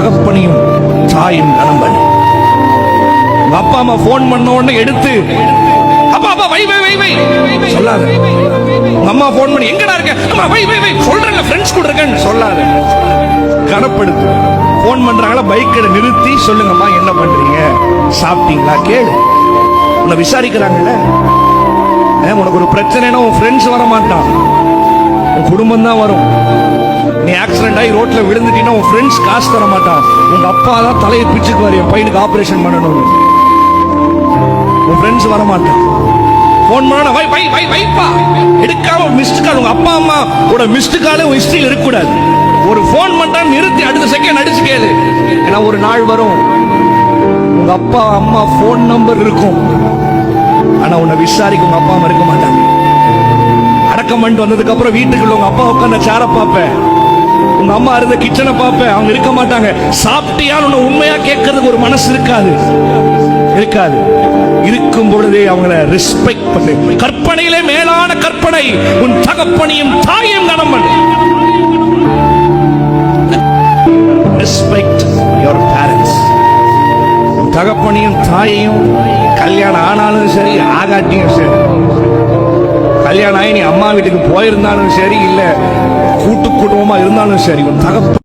தகப்பனையும் தாயும் கனம் பண்ணு. உங்க அப்பா அம்மா போன் பண்ண உடனே எடுத்து அப்பா அப்பா வை வை வை வை சொல்லாத. உங்க அம்மா போன் பண்ணி எங்கடா இருக்க, அம்மா வை வை வை சொல்றேன் ஃப்ரெண்ட்ஸ் கூட இருக்கேன்னு சொல்லாத. கனப்படுத்து. போன் பண்றாங்களா பைக்கை நிறுத்தி சொல்லுங்கம்மா என்ன பண்றீங்க, சாப்பிட்டீங்களா கேளு. உன்னை விசாரிக்கிறாங்கல்ல. உனக்கு ஒரு பிரச்சனைனா உன் ஃப்ரெண்ட்ஸ் வர மாட்டான், உன் குடும்பம் தான் வரும். நீ ஆக்சிடென்ட் ஆகி ரோட்ல விழுந்துட்டீங்கன்னா உன் ஃப்ரெண்ட்ஸ் காசு தர மாட்டான், உங்க அப்பா தான் தலையை பிச்சுக்குவாரு என் பையனுக்கு ஆபரேஷன் பண்ணணும். உன் ஃப்ரெண்ட்ஸ் வர மாட்டான். போன் பண்ணா வை வை வை வைப்பா எடுக்காம மிஸ்டு கால். உங்க அப்பா அம்மா கூட மிஸ்டு காலே உன் ஹிஸ்டரியில் இருக்கக்கூடாது. ஒரு போன் பண்றா நிறுத்தி அடுத்த செகண்ட் அடிச்சு கேளு. ஏன்னா ஒரு நாள் வரும் உங்க அப்பா அம்மா போன் நம்பர் இருக்கும், ஆனா உன்னை விசாரிக்க உங்க அப்பா அம்மா இருக்க மாட்டாங்க. அடக்கம் பண்ணிட்டு வந்ததுக்கு அப்புறம் வீட்டுக்குள்ள உங்க அப்பா உட்கார்ந்த சேர பார்ப்பேன், உங்க அம்மா இருந்த கிச்சனை பார்ப்பேன், அவங்க இருக்க மாட்டாங்க. சாப்பிட்டியான்னு உன்னை உண்மையா கேட்கறதுக்கு ஒரு மனசு இருக்காது. இருக்கும் பொழுதே அவங்களை ரெஸ்பெக்ட் பண்ணு. கற்பனையிலே மேலான கற்பனை உன் தகப்பனையும் தாயும் கனம் பண்ணு. Respect your parents. உன் தகப்பனையும் தாயையும் கல்யாணம் ஆனாலும் சரி ஆகாட்டியும் சரி, கல்யாணம் ஆகி நீ அம்மா வீட்டுக்கு போயிருந்தாலும் சரி, இல்ல கூட்டு குடும்பமா இருந்தாலும் சரி, உன் தகப்ப